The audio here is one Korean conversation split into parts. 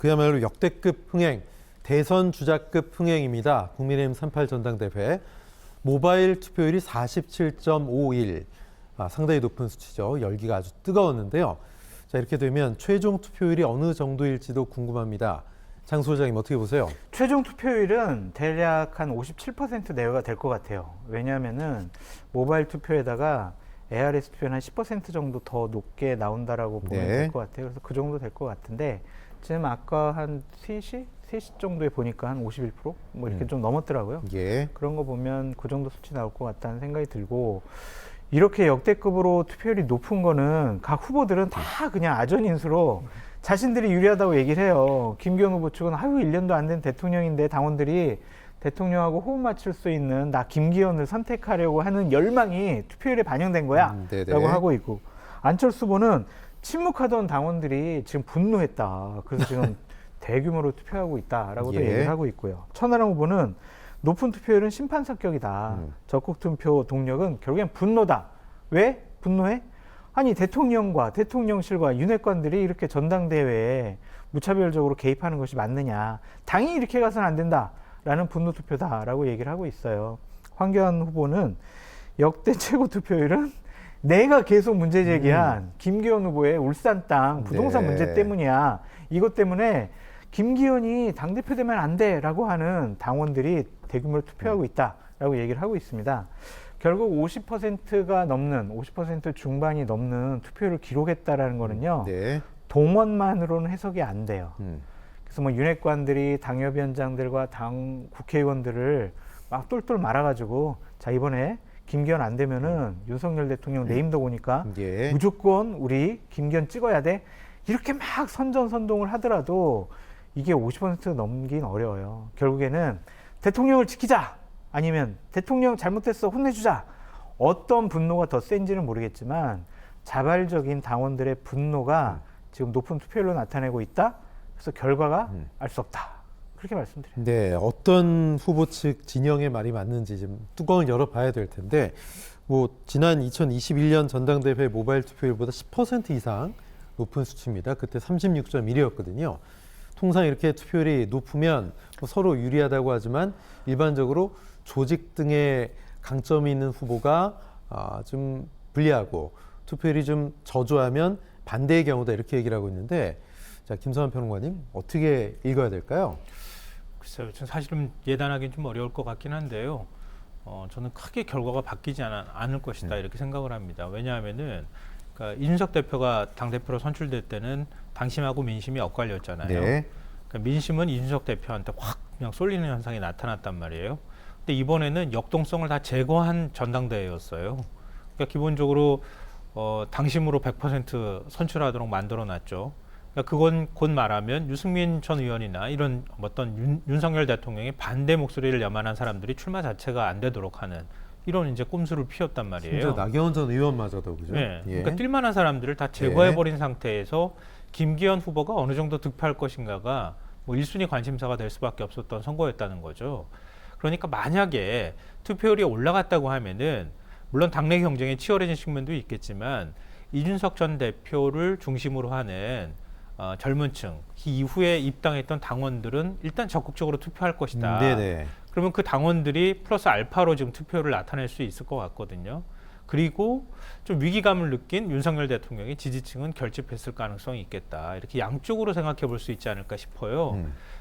그야말로 역대급 흥행, 대선 주자급 흥행입니다. 국민의힘 38 전당대회. 모바일 투표율이 47.51. 상당히 높은 수치죠. 열기가 아주 뜨거웠는데요. 자, 이렇게 되면 최종 투표율이 어느 정도일지도 궁금합니다. 장 소장님 어떻게 보세요? 최종 투표율은 대략 한 57% 내외가 될 것 같아요. 왜냐하면은 모바일 투표에다가 ARS 투표는 한 10% 정도 더 높게 나온다라고 보면 될 것 같아요. 그래서 그 정도 될 것 같은데 지금 아까 한 3시 정도에 보니까 한 51%? 뭐 이렇게 좀 넘었더라고요. 예. 그런 거 보면 그 정도 수치 나올 것 같다는 생각이 들고 이렇게 역대급으로 투표율이 높은 거는 각 후보들은 다 그냥 아전인수로 자신들이 유리하다고 얘기를 해요. 김기현 후보 측은 1년도 안 된 대통령인데 당원들이 대통령하고 호흡 맞출 수 있는 나 김기현을 선택하려고 하는 열망이 투표율에 반영된 거야 라고 하고 있고, 안철수 후보는 침묵하던 당원들이 지금 분노했다. 그래서 지금 대규모로 투표하고 있다라고도 얘기를 하고 있고요. 천하람 후보는 높은 투표율은 심판사격이다. 적극 투표 동력은 결국엔 분노다. 왜 분노해? 아니 대통령과 대통령실과 윤핵관들이 이렇게 전당대회에 무차별적으로 개입하는 것이 맞느냐. 당이 이렇게 가서는 안 된다라는 분노 투표다라고 얘기를 하고 있어요. 황교안 후보는 역대 최고 투표율은 내가 계속 문제 제기한 김기현 후보의 울산 땅 부동산 문제 때문이야. 이것 때문에 김기현이 당대표 되면 안 돼라고 하는 당원들이 대규모로 투표하고 있다라고 얘기를 하고 있습니다. 결국 50%가 넘는 50% 중반이 넘는 투표를 기록했다라는 거는요. 동원만으로는 해석이 안 돼요. 그래서 뭐 윤핵관들이 당협위원장들과 당 국회의원들을 막 똘똘 말아가지고 자 이번에 김기현 안 되면은 윤석열 대통령 내임도 오니까 무조건 우리 김기현 찍어야 돼. 이렇게 막 선전선동을 하더라도 이게 50% 넘긴 어려워요. 결국에는 대통령을 지키자 아니면 대통령 잘못했어 혼내주자. 어떤 분노가 더 센지는 모르겠지만 자발적인 당원들의 분노가 지금 높은 투표율로 나타내고 있다. 그래서 결과가 알 수 없다. 그렇게 말씀드려요. 네, 어떤 후보 측 진영의 말이 맞는지 좀 뚜껑을 열어봐야 될 텐데 뭐 지난 2021년 전당대회 모바일 투표율보다 10% 이상 높은 수치입니다. 그때 36.1이었거든요. 통상 이렇게 투표율이 높으면 뭐 서로 유리하다고 하지만 일반적으로 조직 등의 강점이 있는 후보가 좀 불리하고 투표율이 좀 저조하면 반대의 경우다 이렇게 얘기를 하고 있는데 자 김성환 평론가님 어떻게 읽어야 될까요? 글쎄요, 사실은 예단하기는 좀 어려울 것 같긴 한데요. 저는 크게 결과가 바뀌지 않을 것이다 이렇게 생각을 합니다. 왜냐하면은 그러니까 이준석 대표가 당대표로 선출될 때는 당심하고 민심이 엇갈렸잖아요. 그러니까 민심은 이준석 대표한테 확 그냥 쏠리는 현상이 나타났단 말이에요. 근데 이번에는 역동성을 다 제거한 전당대회였어요. 그러니까 기본적으로 당심으로 100% 선출하도록 만들어놨죠. 그러니까 그건 곧 말하면 유승민 전 의원이나 이런 어떤 윤석열 대통령의 반대 목소리를 염한한 사람들이 출마 자체가 안 되도록 하는 이런 이제 꼼수를 피웠단 말이에요. 진짜 나경원 전 의원마저도 그죠? 네. 그러니까 뛸만한 사람들을 다 제거해버린 상태에서 김기현 후보가 어느 정도 득표할 것인가가 뭐 1순위 관심사가 될 수밖에 없었던 선거였다는 거죠. 그러니까 만약에 투표율이 올라갔다고 하면은 물론 당내 경쟁이 치열해진 측면도 있겠지만 이준석 전 대표를 중심으로 하는 젊은 층, 이후에 입당했던 당원들은 일단 적극적으로 투표할 것이다. 그러면 그 당원들이 플러스 알파로 지금 투표를 나타낼 수 있을 것 같거든요. 그리고 좀 위기감을 느낀 윤석열 대통령의 지지층은 결집했을 가능성이 있겠다. 이렇게 양쪽으로 생각해 볼 수 있지 않을까 싶어요.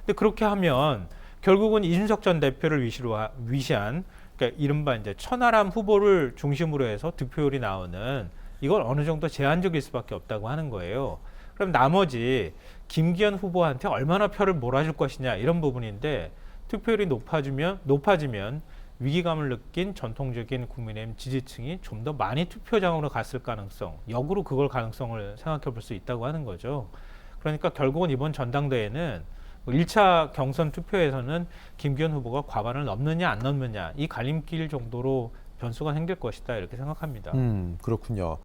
근데 그렇게 하면 결국은 이준석 전 대표를 위시한 그러니까 이른바 이제 천하람 후보를 중심으로 해서 득표율이 나오는 이걸 어느 정도 제한적일 수밖에 없다고 하는 거예요. 그럼 나머지 김기현 후보한테 얼마나 표를 몰아줄 것이냐 이런 부분인데 투표율이 높아지면 위기감을 느낀 전통적인 국민의힘 지지층이 좀 더 많이 투표장으로 갔을 가능성, 역으로 그걸 가능성을 생각해 볼 수 있다고 하는 거죠. 그러니까 결국은 이번 전당대회는 1차 경선 투표에서는 김기현 후보가 과반을 넘느냐 안 넘느냐 이 갈림길 정도로 변수가 생길 것이다 이렇게 생각합니다. 그렇군요.